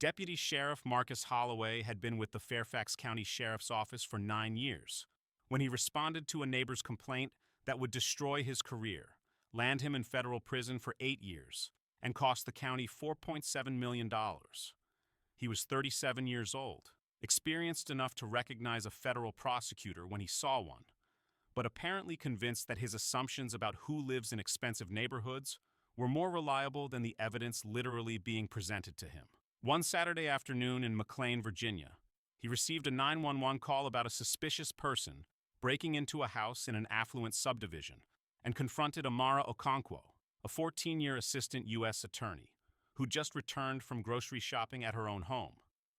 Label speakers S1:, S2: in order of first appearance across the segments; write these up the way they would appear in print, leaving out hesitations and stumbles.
S1: Deputy Sheriff Marcus Holloway had been with the Fairfax County Sheriff's Office for 9 years when he responded to a neighbor's complaint that would destroy his career, land him in federal prison for 8 years, and cost the county $4.7 million. He was 37 years old, experienced enough to recognize a federal prosecutor when he saw one, but apparently convinced that his assumptions about who lives in expensive neighborhoods were more reliable than the evidence literally being presented to him. One Saturday afternoon in McLean, Virginia, he received a 911 call about a suspicious person breaking into a house in an affluent subdivision and confronted Amara Okonkwo, a 14-year Assistant U.S. attorney, who just returned from grocery shopping at her own home.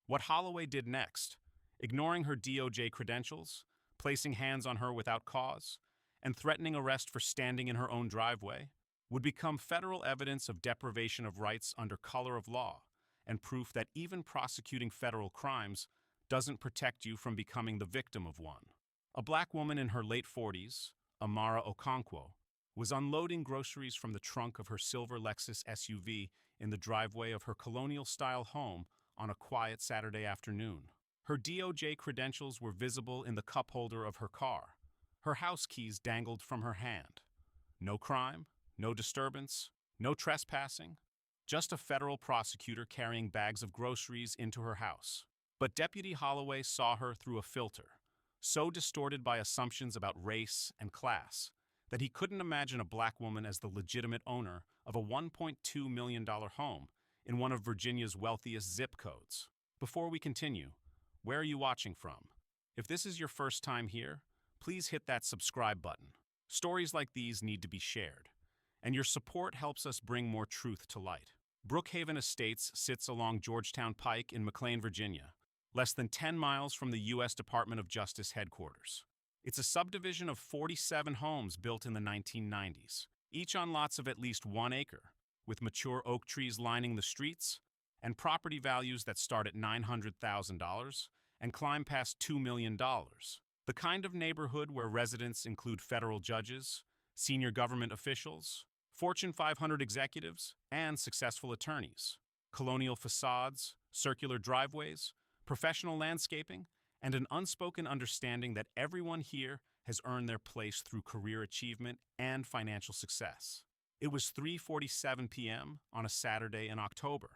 S1: What Holloway did next, ignoring her DOJ credentials, placing hands on her without cause, and threatening arrest for standing in her own driveway, would become federal evidence of deprivation of rights under color of law, and proof that even prosecuting federal crimes doesn't protect you from becoming the victim of one. A black woman in her late 40s, Amara Okonkwo, was unloading groceries from the trunk of her silver Lexus SUV in the driveway of her colonial-style home on a quiet Saturday afternoon. Her DOJ credentials were visible in the cup holder of her car. Her house keys dangled from her hand. No crime, no disturbance, no trespassing, just a federal prosecutor carrying bags of groceries into her house. But Deputy Holloway saw her through a filter, so distorted by assumptions about race and class, that he couldn't imagine a black woman as the legitimate owner of a $1.2 million home in one of Virginia's wealthiest zip codes. Before we continue, where are you watching from? If this is your first time here, please hit that subscribe button. Stories like these need to be shared, and your support helps us bring more truth to light. Brookhaven Estates sits along Georgetown Pike in McLean, Virginia, less than 10 miles from the U.S. Department of Justice headquarters. It's a subdivision of 47 homes built in the 1990s, each on lots of at least 1 acre, with mature oak trees lining the streets, and property values that start at $900,000 and climb past $2 million. The kind of neighborhood where residents include federal judges, senior government officials, Fortune 500 executives, and successful attorneys. Colonial facades, circular driveways, professional landscaping, and an unspoken understanding that everyone here has earned their place through career achievement and financial success. It was 3:47 p.m. on a Saturday in October.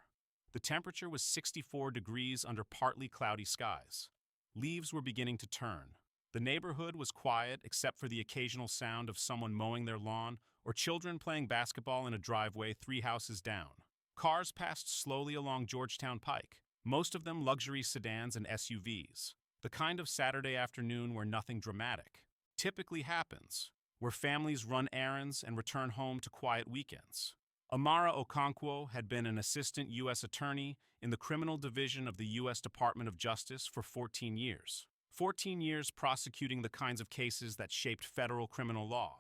S1: The temperature was 64 degrees under partly cloudy skies. Leaves were beginning to turn. The neighborhood was quiet except for the occasional sound of someone mowing their lawn or children playing basketball in a driveway 3 houses down. Cars passed slowly along Georgetown Pike, most of them luxury sedans and SUVs, the kind of Saturday afternoon where nothing dramatic typically happens, where families run errands and return home to quiet weekends. Amara Okonkwo had been an Assistant U.S. attorney in the criminal division of the U.S. Department of Justice for 14 years. 14 years prosecuting the kinds of cases that shaped federal criminal law: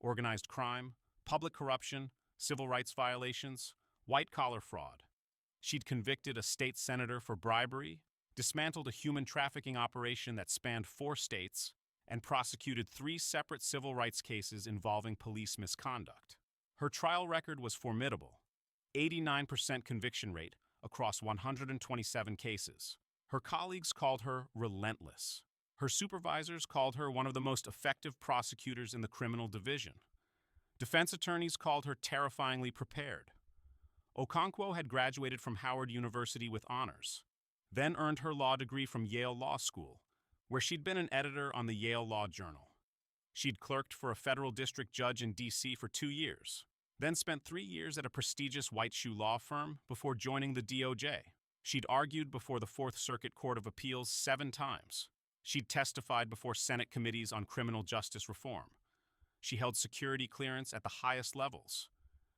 S1: organized crime, public corruption, civil rights violations, white-collar fraud. She'd convicted a state senator for bribery, dismantled a human trafficking operation that spanned 4 states, and prosecuted 3 separate civil rights cases involving police misconduct. Her trial record was formidable: 89% conviction rate across 127 cases. Her colleagues called her relentless. Her supervisors called her one of the most effective prosecutors in the criminal division. Defense attorneys called her terrifyingly prepared. Okonkwo had graduated from Howard University with honors, then earned her law degree from Yale Law School, where she'd been an editor on the Yale Law Journal. She'd clerked for a federal district judge in D.C. for 2 years, then spent 3 years at a prestigious white shoe law firm before joining the DOJ. She'd argued before the Fourth Circuit Court of Appeals 7 times. She'd testified before Senate committees on criminal justice reform. She held security clearance at the highest levels.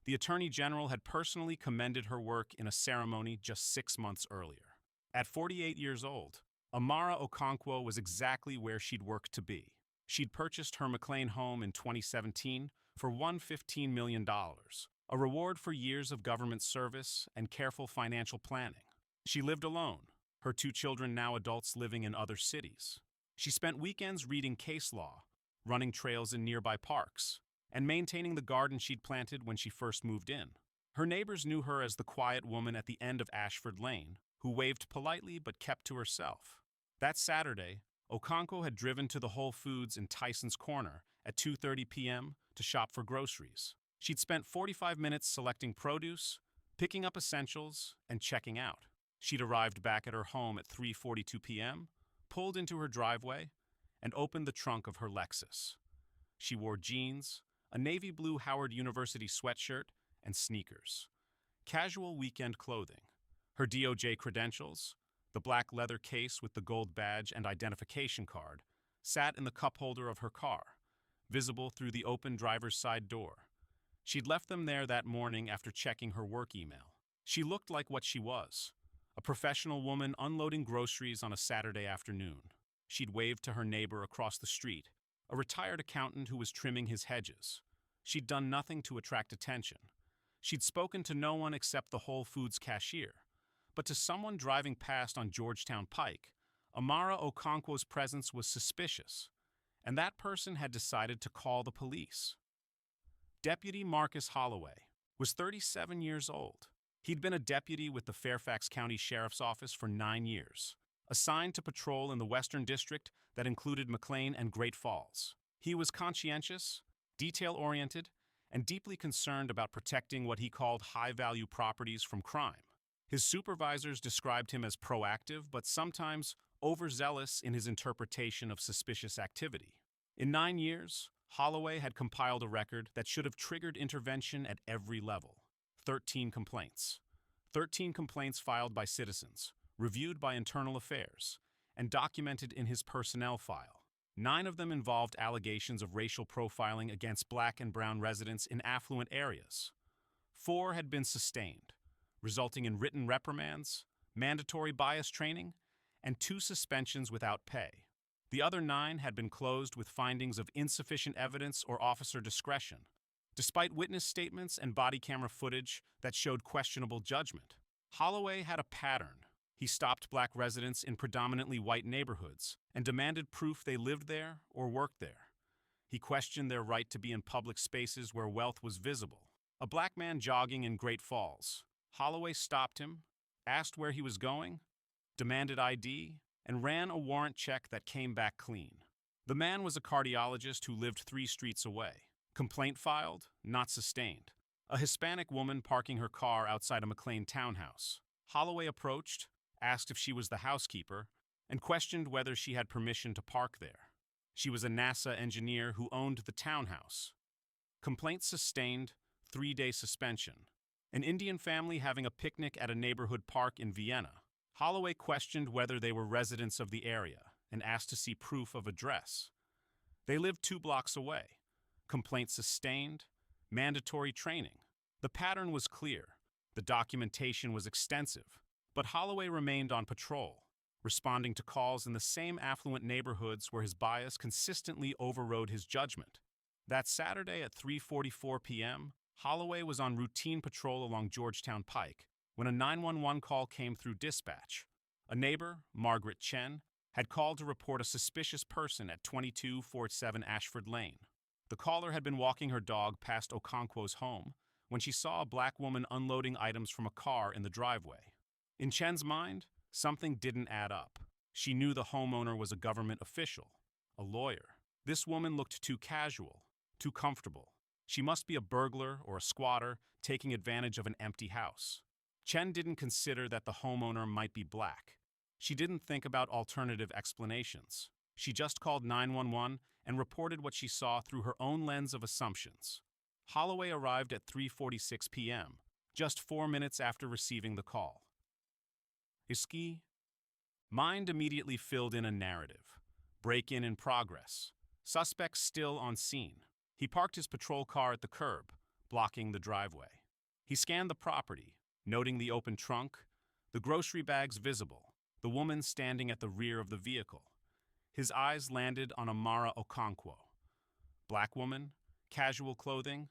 S1: The Attorney General had personally commended her work in a ceremony just 6 months earlier. At 48 years old, Amara Okonkwo was exactly where she'd worked to be. She'd purchased her McLean home in 2017 for $115 million, a reward for years of government service and careful financial planning. She lived alone, her 2 children now adults living in other cities. She spent weekends reading case law, running trails in nearby parks, and maintaining the garden she'd planted when she first moved in. Her neighbors knew her as the quiet woman at the end of Ashford Lane, who waved politely but kept to herself. That Saturday, Okonkwo had driven to the Whole Foods in Tyson's Corner at 2:30 p.m. to shop for groceries. She'd spent 45 minutes selecting produce, picking up essentials, and checking out. She'd arrived back at her home at 3:42 p.m., pulled into her driveway, and opened the trunk of her Lexus. She wore jeans, a navy blue Howard University sweatshirt, and sneakers. Casual weekend clothing. Her DOJ credentials, the black leather case with the gold badge and identification card, sat in the cup holder of her car, visible through the open driver's side door. She'd left them there that morning after checking her work email. She looked like what she was, a professional woman unloading groceries on a Saturday afternoon. She'd waved to her neighbor across the street, a retired accountant who was trimming his hedges. She'd done nothing to attract attention. She'd spoken to no one except the Whole Foods cashier. But to someone driving past on Georgetown Pike, Amara Okonkwo's presence was suspicious, and that person had decided to call the police. Deputy Marcus Holloway was 37 years old. He'd been a deputy with the Fairfax County Sheriff's Office for 9 years, assigned to patrol in the Western District that included McLean and Great Falls. He was conscientious, detail-oriented, and deeply concerned about protecting what he called high-value properties from crime. His supervisors described him as proactive but sometimes overzealous in his interpretation of suspicious activity. In 9 years, Holloway had compiled a record that should have triggered intervention at every level. 13 complaints. 13 complaints filed by citizens, reviewed by Internal Affairs, and documented in his personnel file. 9 of them involved allegations of racial profiling against black and brown residents in affluent areas. 4 had been sustained, resulting in written reprimands, mandatory bias training, and 2 suspensions without pay. The other 9 had been closed with findings of insufficient evidence or officer discretion, despite witness statements and body camera footage that showed questionable judgment. Holloway had a pattern. He stopped black residents in predominantly white neighborhoods and demanded proof they lived there or worked there. He questioned their right to be in public spaces where wealth was visible. A black man jogging in Great Falls. Holloway stopped him, asked where he was going, demanded ID, and ran a warrant check that came back clean. The man was a cardiologist who lived 3 streets away. Complaint filed, not sustained. A Hispanic woman parking her car outside a McLean townhouse. Holloway approached, asked if she was the housekeeper, and questioned whether she had permission to park there. She was a NASA engineer who owned the townhouse. Complaint sustained, 3-day suspension. An Indian family having a picnic at a neighborhood park in Vienna. Holloway questioned whether they were residents of the area and asked to see proof of address. They lived 2 blocks away. Complaint sustained, mandatory training. The pattern was clear. The documentation was extensive, but Holloway remained on patrol, responding to calls in the same affluent neighborhoods where his bias consistently overrode his judgment. That Saturday at 3:44 p.m., Holloway was on routine patrol along Georgetown Pike when a 911 call came through dispatch. A neighbor, Margaret Chen, had called to report a suspicious person at 2247 Ashford Lane. The caller had been walking her dog past Okonkwo's home when she saw a black woman unloading items from a car in the driveway. In Chen's mind, something didn't add up. She knew the homeowner was a government official, a lawyer. This woman looked too casual, too comfortable. She must be a burglar or a squatter taking advantage of an empty house. Chen didn't consider that the homeowner might be black. She didn't think about alternative explanations. She just called 911 and reported what she saw through her own lens of assumptions. Holloway arrived at 3:46 p.m., just 4 minutes after receiving the call. Iski? Mind immediately filled in a narrative. Break-in in progress. Suspects still on scene. He parked his patrol car at the curb, blocking the driveway. He scanned the property, noting the open trunk, the grocery bags visible, the woman standing at the rear of the vehicle. His eyes landed on Amara Okonkwo. Black woman, casual clothing,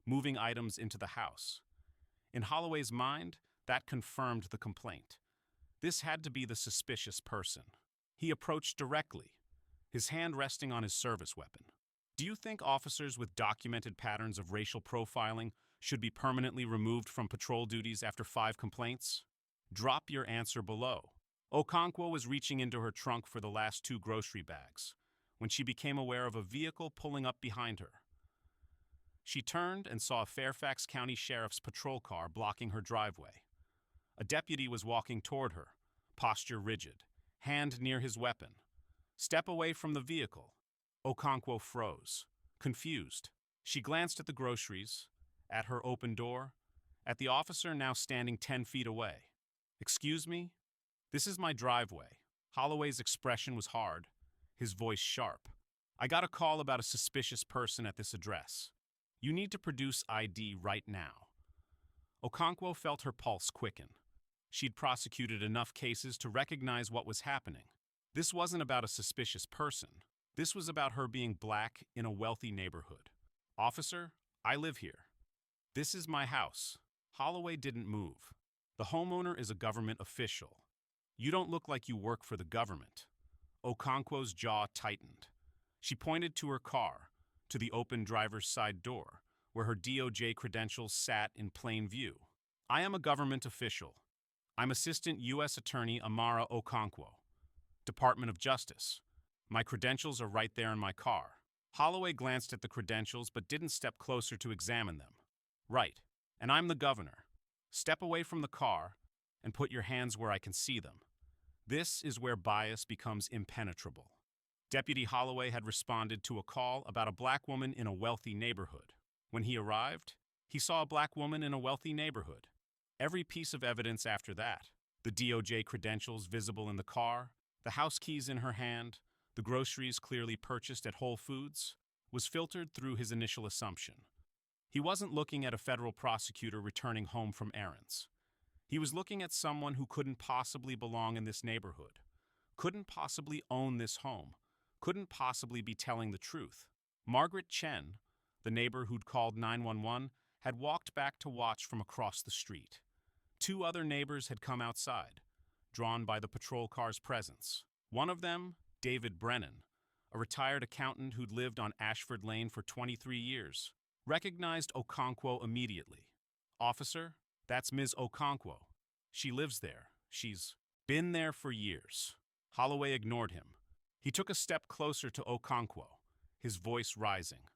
S1: moving items into the house. In Holloway's mind, that confirmed the complaint. This had to be the suspicious person. He approached directly, his hand resting on his service weapon. Do you think officers with documented patterns of racial profiling should be permanently removed from patrol duties after 5 complaints? Drop your answer below. Okonkwo was reaching into her trunk for the last 2 grocery bags when she became aware of a vehicle pulling up behind her. She turned and saw a Fairfax County Sheriff's patrol car blocking her driveway. A deputy was walking toward her, posture rigid, hand near his weapon. "Step away from the vehicle." Okonkwo froze, confused. She glanced at the groceries, at her open door, at the officer now standing 10 feet away. "Excuse me? This is my driveway." Holloway's expression was hard, his voice sharp. "I got a call about a suspicious person at this address. You need to produce ID right now." Okonkwo felt her pulse quicken. She'd prosecuted enough cases to recognize what was happening. This wasn't about a suspicious person. This was about her being black in a wealthy neighborhood. "Officer, I live here. This is my house." Holloway didn't move. "The homeowner is a government official. You don't look like you work for the government." Okonkwo's jaw tightened. She pointed to her car, to the open driver's side door, where her DOJ credentials sat in plain view. "I am a government official. I'm Assistant U.S. Attorney Amara Okonkwo, Department of Justice. My credentials are right there in my car." Holloway glanced at the credentials but didn't step closer to examine them. "Right, and I'm the governor. Step away from the car and put your hands where I can see them." This is where bias becomes impenetrable. Deputy Holloway had responded to a call about a black woman in a wealthy neighborhood. When he arrived, he saw a black woman in a wealthy neighborhood. Every piece of evidence after that, the DOJ credentials visible in the car, the house keys in her hand, the groceries clearly purchased at Whole Foods, was filtered through his initial assumption. He wasn't looking at a federal prosecutor returning home from errands. He was looking at someone who couldn't possibly belong in this neighborhood, couldn't possibly own this home, couldn't possibly be telling the truth. Margaret Chen, the neighbor who'd called 911, had walked back to watch from across the street. 2 other neighbors had come outside, drawn by the patrol car's presence. One of them, David Brennan, a retired accountant who'd lived on Ashford Lane for 23 years, recognized Okonkwo immediately. "Officer, that's Ms. Okonkwo. She lives there. She's been there for years." Holloway ignored him. He took a step closer to Okonkwo, his voice rising.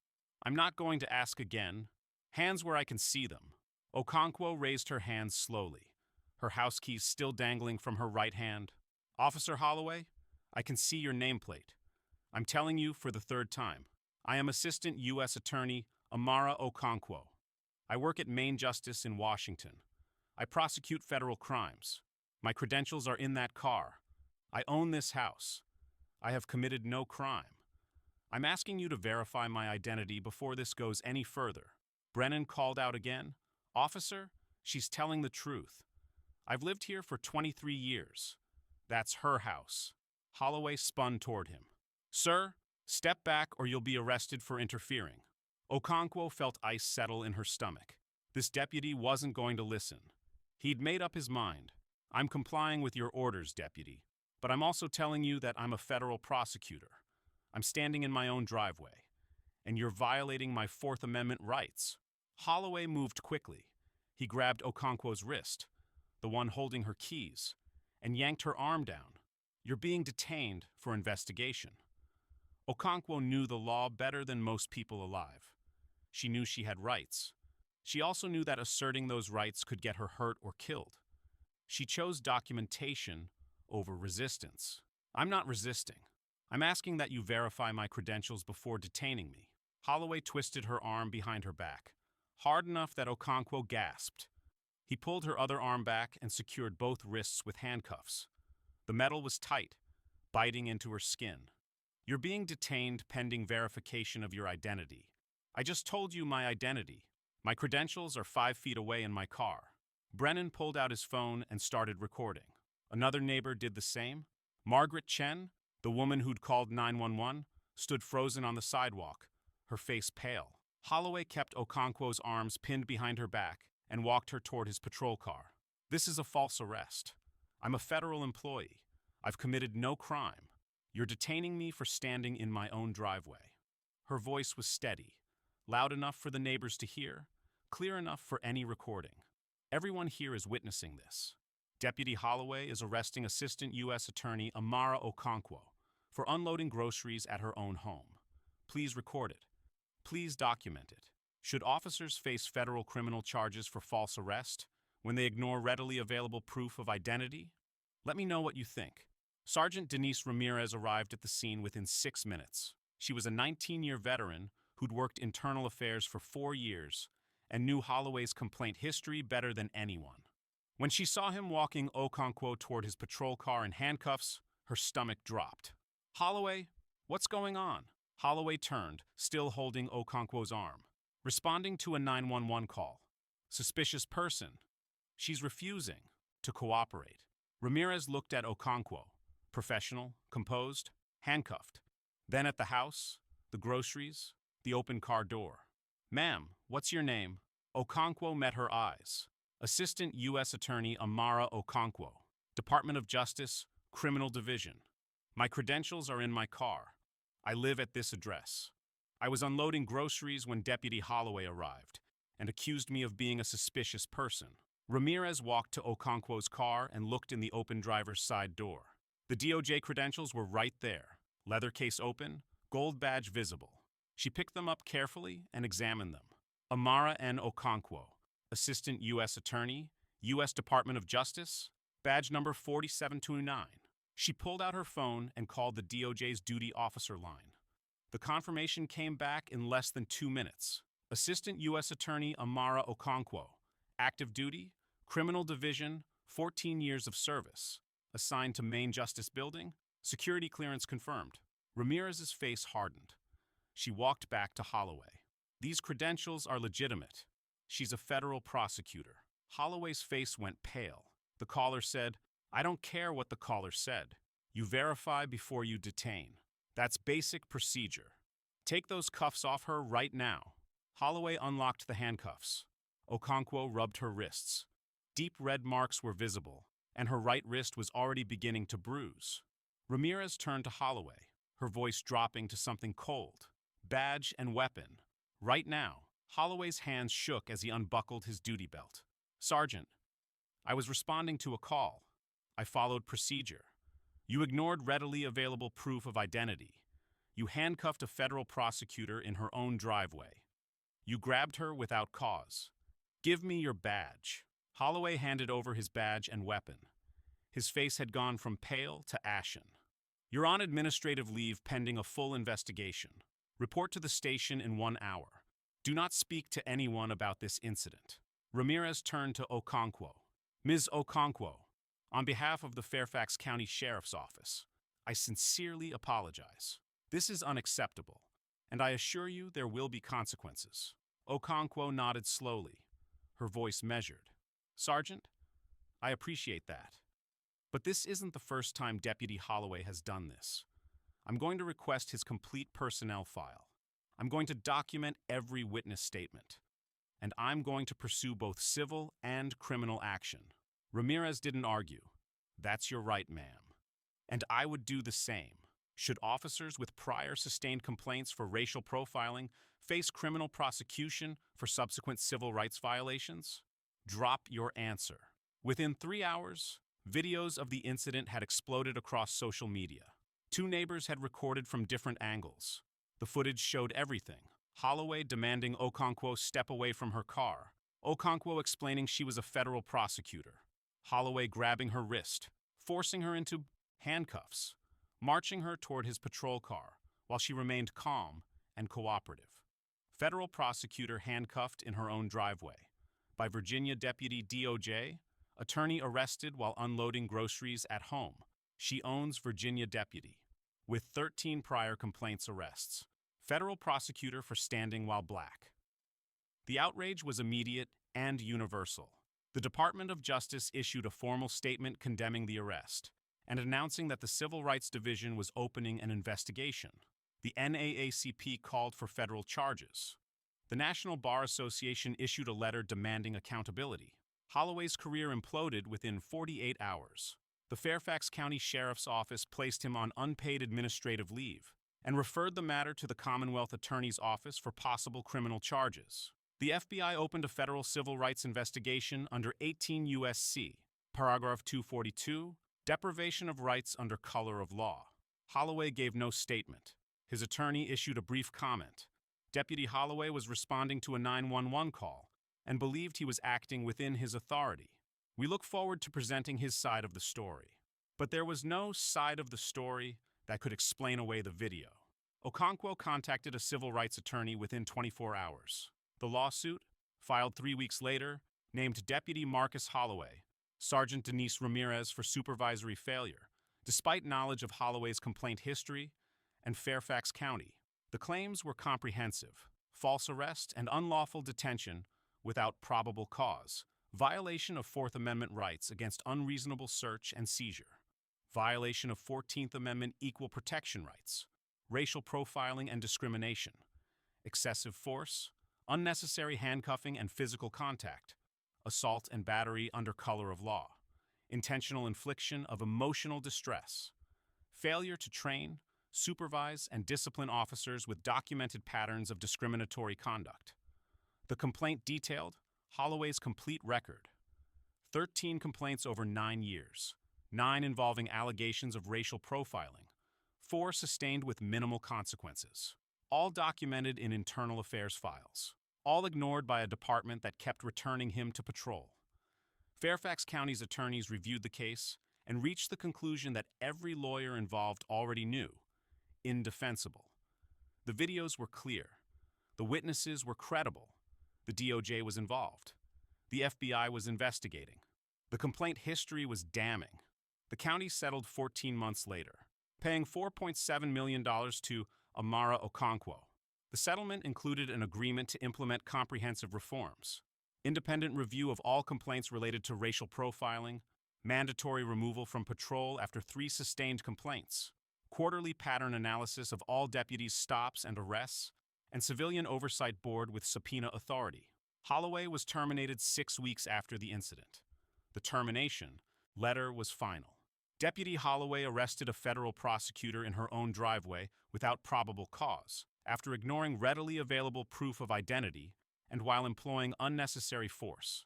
S1: "I'm not going to ask again. Hands where I can see them." Okonkwo raised her hands slowly, her house keys still dangling from her right hand. "Officer Holloway, I can see your nameplate. I'm telling you for the 3rd time. I am Assistant U.S. Attorney Amara Okonkwo. I work at Main Justice in Washington. I prosecute federal crimes. My credentials are in that car. I own this house. I have committed no crime. I'm asking you to verify my identity before this goes any further." Brennan called out again. "Officer, she's telling the truth. I've lived here for 23 years. That's her house." Holloway spun toward him. "Sir, step back or you'll be arrested for interfering." Okonkwo felt ice settle in her stomach. This deputy wasn't going to listen. He'd made up his mind. "I'm complying with your orders, deputy, but I'm also telling you that I'm a federal prosecutor. I'm standing in my own driveway, and you're violating my 4th Amendment rights." Holloway moved quickly. He grabbed Okonkwo's wrist, the one holding her keys, and yanked her arm down. "You're being detained for investigation." Okonkwo knew the law better than most people alive. She knew she had rights. She also knew that asserting those rights could get her hurt or killed. She chose documentation over resistance. "I'm not resisting. I'm asking that you verify my credentials before detaining me." Holloway twisted her arm behind her back, hard enough that Okonkwo gasped. He pulled her other arm back and secured both wrists with handcuffs. The metal was tight, biting into her skin. "You're being detained pending verification of your identity. I just told you my identity. My credentials are 5 feet away in my car." Brennan pulled out his phone and started recording. Another neighbor did the same. Margaret Chen, the woman who'd called 911, stood frozen on the sidewalk, her face pale. Holloway kept Okonkwo's arms pinned behind her back and walked her toward his patrol car. "This is a false arrest. I'm a federal employee. I've committed no crime. You're detaining me for standing in my own driveway." Her voice was steady, loud enough for the neighbors to hear, clear enough for any recording. "Everyone here is witnessing this. Deputy Holloway is arresting Assistant U.S. Attorney Amara Okonkwo for unloading groceries at her own home. Please record it. Please document it. Should officers face federal criminal charges for false arrest when they ignore readily available proof of identity? Let me know what you think. Sergeant Denise Ramirez arrived at the scene within 6 minutes. She was a 19-year veteran who'd worked internal affairs for 4 years and knew Holloway's complaint history better than anyone. When she saw him walking Okonkwo toward his patrol car in handcuffs, her stomach dropped. "Holloway, what's going on?" Holloway turned, still holding Okonkwo's arm. "Responding to a 911 call. Suspicious person. She's refusing to cooperate." Ramirez looked at Okonkwo, professional, composed, handcuffed. Then at the house, the groceries, the open car door. "Ma'am, what's your name?" Okonkwo met her eyes. Assistant U.S. Attorney Amara Okonkwo, Department of Justice, Criminal Division. "My credentials are in my car. I live at this address. I was unloading groceries when Deputy Holloway arrived and accused me of being a suspicious person." Ramirez walked to Okonkwo's car and looked in the open driver's side door. The DOJ credentials were right there, leather case open, gold badge visible. She picked them up carefully and examined them. Amara N. Okonkwo, Assistant U.S. Attorney, U.S. Department of Justice, badge number 4729. She pulled out her phone and called the DOJ's duty officer line. The confirmation came back in less than 2 minutes. Assistant U.S. Attorney Amara Okonkwo, active duty, Criminal Division, 14 years of service, assigned to Main Justice Building, security clearance confirmed. Ramirez's face hardened. She walked back to Holloway. "These credentials are legitimate. She's a federal prosecutor." Holloway's face went pale. The caller said, "I don't care what the caller said. You verify before you detain. That's basic procedure. Take those cuffs off her right now." Holloway unlocked the handcuffs. Okonkwo rubbed her wrists. Deep red marks were visible, and her right wrist was already beginning to bruise. Ramirez turned to Holloway, her voice dropping to something cold. "Badge and weapon. Right now." Holloway's hands shook as he unbuckled his duty belt. "Sergeant, I was responding to a call. I followed procedure. You ignored readily available proof of identity. You handcuffed a federal prosecutor in her own driveway. You grabbed her without cause. Give me your badge." Holloway handed over his badge and weapon. His face had gone from pale to ashen. "You're on administrative leave pending a full investigation. Report to the station in 1 hour. Do not speak to anyone about this incident." Ramirez turned to Okonkwo. "Ms. Okonkwo, on behalf of the Fairfax County Sheriff's Office, I sincerely apologize. This is unacceptable, and I assure you there will be consequences." Okonkwo nodded slowly, her voice measured. "Sergeant, I appreciate that. But this isn't the first time Deputy Holloway has done this. I'm going to request his complete personnel file. I'm going to document every witness statement. And I'm going to pursue both civil and criminal action." Ramirez didn't argue. "That's your right, ma'am. And I would do the same. Should officers with prior sustained complaints for racial profiling face criminal prosecution for subsequent civil rights violations? Drop your answer." Within 3 hours, videos of the incident had exploded across social media. 2 neighbors had recorded from different angles. The footage showed everything. Holloway demanding Okonkwo step away from her car. Okonkwo explaining she was a federal prosecutor. Holloway grabbing her wrist, forcing her into handcuffs, marching her toward his patrol car while she remained calm and cooperative. Federal prosecutor handcuffed in her own driveway. By Virginia Deputy DOJ, attorney arrested while unloading groceries at home. She owns Virginia Deputy, with 13 prior complaints arrests. Federal prosecutor for standing while black. The outrage was immediate and universal. The Department of Justice issued a formal statement condemning the arrest and announcing that the Civil Rights Division was opening an investigation. The NAACP called for federal charges. The National Bar Association issued a letter demanding accountability. Holloway's career imploded within 48 hours. The Fairfax County Sheriff's Office placed him on unpaid administrative leave and referred the matter to the Commonwealth Attorney's Office for possible criminal charges. The FBI opened a federal civil rights investigation under 18 U.S.C. Paragraph 242, deprivation of rights under color of law. Holloway gave no statement. His attorney issued a brief comment. Deputy Holloway was responding to a 911 call and believed he was acting within his authority. We look forward to presenting his side of the story. But there was no side of the story that could explain away the video. Okonkwo contacted a civil rights attorney within 24 hours. The lawsuit, filed 3 weeks later, named Deputy Marcus Holloway, Sergeant Denise Ramirez for supervisory failure, despite knowledge of Holloway's complaint history and Fairfax County. The claims were comprehensive: false arrest and unlawful detention without probable cause, violation of Fourth Amendment rights against unreasonable search and seizure, violation of 14th Amendment equal protection rights, racial profiling and discrimination, excessive force, unnecessary handcuffing and physical contact, assault and battery under color of law, intentional infliction of emotional distress, failure to train, supervise, and discipline officers with documented patterns of discriminatory conduct. The complaint detailed Holloway's complete record: 13 complaints over 9 years, 9 involving allegations of racial profiling, 4 sustained with minimal consequences, all documented in internal affairs files, all ignored by a department that kept returning him to patrol. Fairfax County's attorneys reviewed the case and reached the conclusion that every lawyer involved already knew: indefensible. The videos were clear. The witnesses were credible. The DOJ was involved. The FBI was investigating. The complaint history was damning. The county settled 14 months later, paying $4.7 million to Amara Okonkwo. The settlement included an agreement to implement comprehensive reforms: independent review of all complaints related to racial profiling, mandatory removal from patrol after 3 sustained complaints, quarterly pattern analysis of all deputies' stops and arrests, and civilian oversight board with subpoena authority. Holloway was terminated 6 weeks after the incident. The termination letter was final. Deputy Holloway arrested a federal prosecutor in her own driveway without probable cause, after ignoring readily available proof of identity and while employing unnecessary force.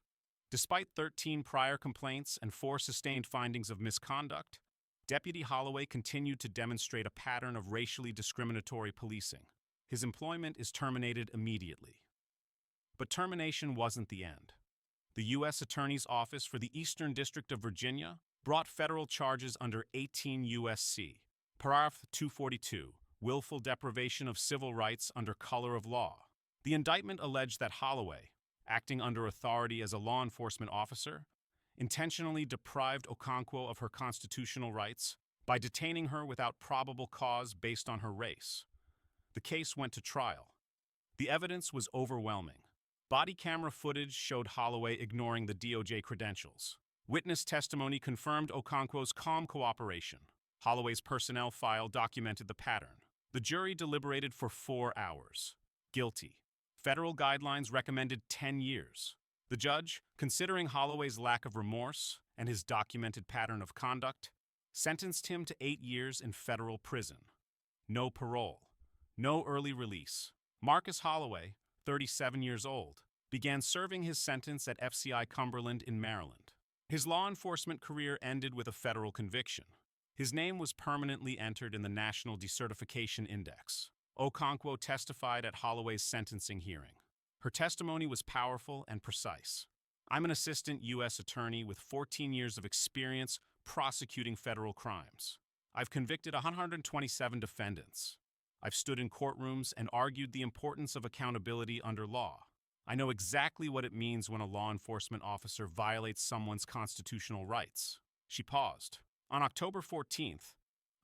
S1: Despite 13 prior complaints and 4 sustained findings of misconduct, Deputy Holloway continued to demonstrate a pattern of racially discriminatory policing. His employment is terminated immediately. But termination wasn't the end. The U.S. Attorney's Office for the Eastern District of Virginia brought federal charges under 18 U.S.C. Paragraph 242, willful deprivation of civil rights under color of law. The indictment alleged that Holloway, acting under authority as a law enforcement officer, intentionally deprived Okonkwo of her constitutional rights by detaining her without probable cause based on her race. The case went to trial. The evidence was overwhelming. Body camera footage showed Holloway ignoring the DOJ credentials. Witness testimony confirmed Okonkwo's calm cooperation. Holloway's personnel file documented the pattern. The jury deliberated for 4 hours. Guilty. Federal guidelines recommended 10 years. The judge, considering Holloway's lack of remorse and his documented pattern of conduct, sentenced him to 8 years in federal prison. No parole. No early release. Marcus Holloway, 37 years old, began serving his sentence at FCI Cumberland in Maryland. His law enforcement career ended with a federal conviction. His name was permanently entered in the National Decertification Index. Okonkwo testified at Holloway's sentencing hearing. Her testimony was powerful and precise. I'm an assistant U.S. attorney with 14 years of experience prosecuting federal crimes. I've convicted 127 defendants. I've stood in courtrooms and argued the importance of accountability under law. I know exactly what it means when a law enforcement officer violates someone's constitutional rights. She paused. On October 14th,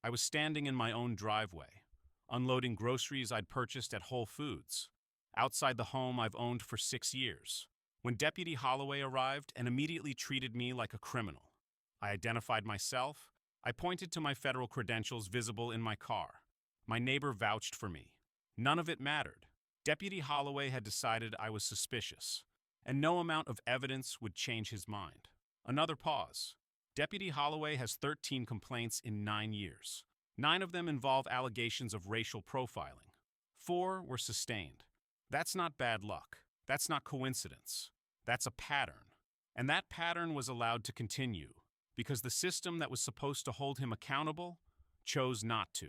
S1: I was standing in my own driveway, unloading groceries I'd purchased at Whole Foods, outside the home I've owned for 6 years, when Deputy Holloway arrived and immediately treated me like a criminal. I identified myself. I pointed to my federal credentials visible in my car. My neighbor vouched for me. None of it mattered. Deputy Holloway had decided I was suspicious, and no amount of evidence would change his mind. Another pause. Deputy Holloway has 13 complaints in 9 years. 9 of them involve allegations of racial profiling. 4 were sustained. That's not bad luck. That's not coincidence. That's a pattern. And that pattern was allowed to continue because the system that was supposed to hold him accountable chose not to.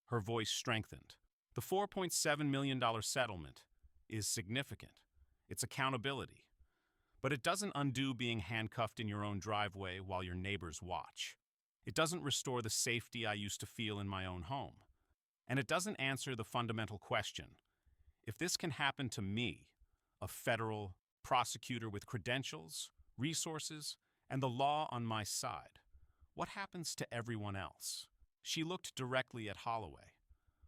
S1: Her voice strengthened. The $4.7 million settlement is significant. It's accountability. But it doesn't undo being handcuffed in your own driveway while your neighbors watch. It doesn't restore the safety I used to feel in my own home. And it doesn't answer the fundamental question: if this can happen to me, a federal prosecutor with credentials, resources, and the law on my side, what happens to everyone else? She looked directly at Holloway.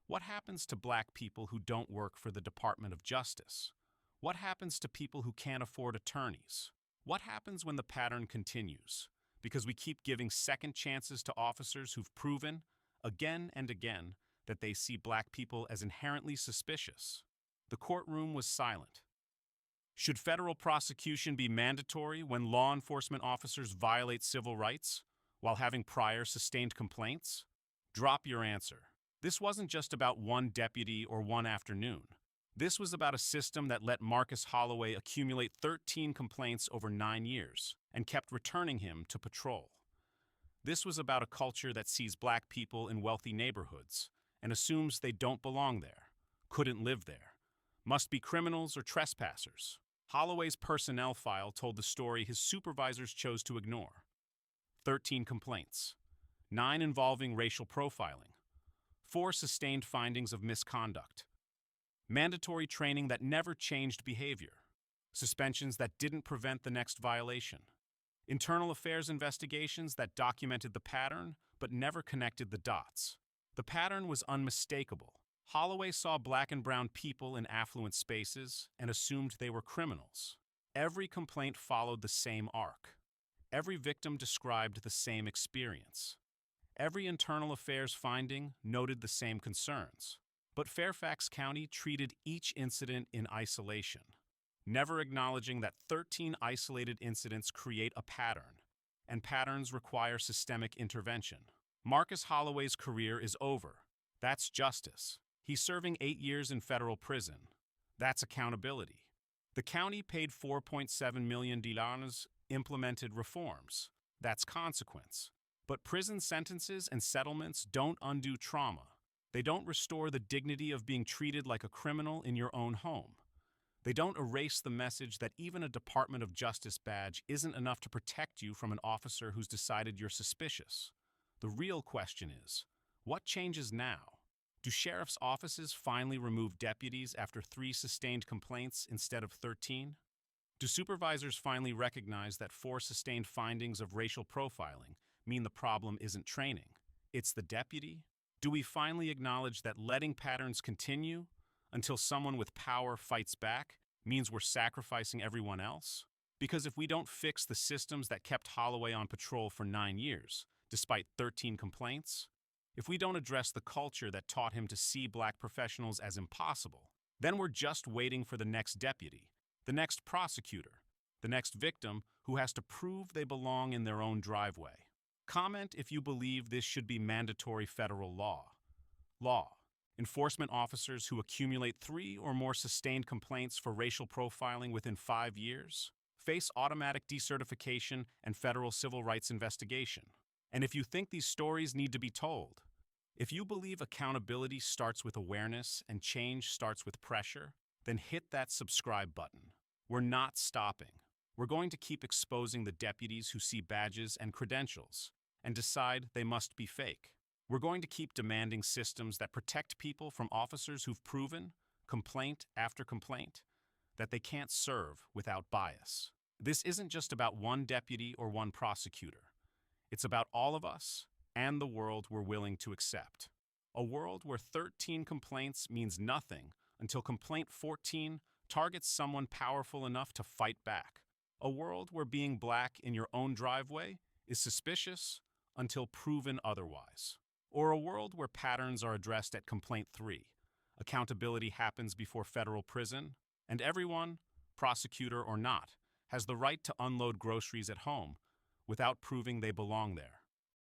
S1: What happens to black people who don't work for the Department of Justice? What happens to people who can't afford attorneys? What happens when the pattern continues? Because we keep giving second chances to officers who've proven, again and again, that they see black people as inherently suspicious. The courtroom was silent. Should federal prosecution be mandatory when law enforcement officers violate civil rights while having prior sustained complaints? Drop your answer. This wasn't just about one deputy or one afternoon. This was about a system that let Marcus Holloway accumulate 13 complaints over 9 years and kept returning him to patrol. This was about a culture that sees black people in wealthy neighborhoods and assumes they don't belong there, couldn't live there, must be criminals or trespassers. Holloway's personnel file told the story his supervisors chose to ignore. 13 complaints, 9 involving racial profiling, 4 sustained findings of misconduct, mandatory training that never changed behavior, suspensions that didn't prevent the next violation, internal affairs investigations that documented the pattern but never connected the dots. The pattern was unmistakable. Holloway saw black and brown people in affluent spaces and assumed they were criminals. Every complaint followed the same arc. Every victim described the same experience. Every internal affairs finding noted the same concerns. But Fairfax County treated each incident in isolation, never acknowledging that 13 isolated incidents create a pattern, and patterns require systemic intervention. Marcus Holloway's career is over. That's justice. He's serving 8 years in federal prison. That's accountability. The county paid $4.7 million, implemented reforms. That's consequence. But prison sentences and settlements don't undo trauma. They don't restore the dignity of being treated like a criminal in your own home. They don't erase the message that even a Department of Justice badge isn't enough to protect you from an officer who's decided you're suspicious. The real question is, what changes now? Do sheriff's offices finally remove deputies after 3 sustained complaints instead of 13? Do supervisors finally recognize that 4 sustained findings of racial profiling mean the problem isn't training? It's the deputy? Do we finally acknowledge that letting patterns continue until someone with power fights back means we're sacrificing everyone else? Because if we don't fix the systems that kept Holloway on patrol for 9 years, despite 13 complaints, if we don't address the culture that taught him to see black professionals as impossible, then we're just waiting for the next deputy, the next prosecutor, the next victim who has to prove they belong in their own driveway. Comment if you believe this should be mandatory federal law. Enforcement officers who accumulate 3 or more sustained complaints for racial profiling within 5 years face automatic decertification and federal civil rights investigation. And if you think these stories need to be told, if you believe accountability starts with awareness and change starts with pressure, then hit that subscribe button. We're not stopping. We're going to keep exposing the deputies who see badges and credentials and decide they must be fake. We're going to keep demanding systems that protect people from officers who've proven, complaint after complaint, that they can't serve without bias. This isn't just about one deputy or one prosecutor. It's about all of us and the world we're willing to accept. A world where 13 complaints means nothing until complaint 14 targets someone powerful enough to fight back. A world where being black in your own driveway is suspicious until proven otherwise. Or a world where patterns are addressed at complaint 3, accountability happens before federal prison, and everyone, prosecutor or not, has the right to unload groceries at home without proving they belong there.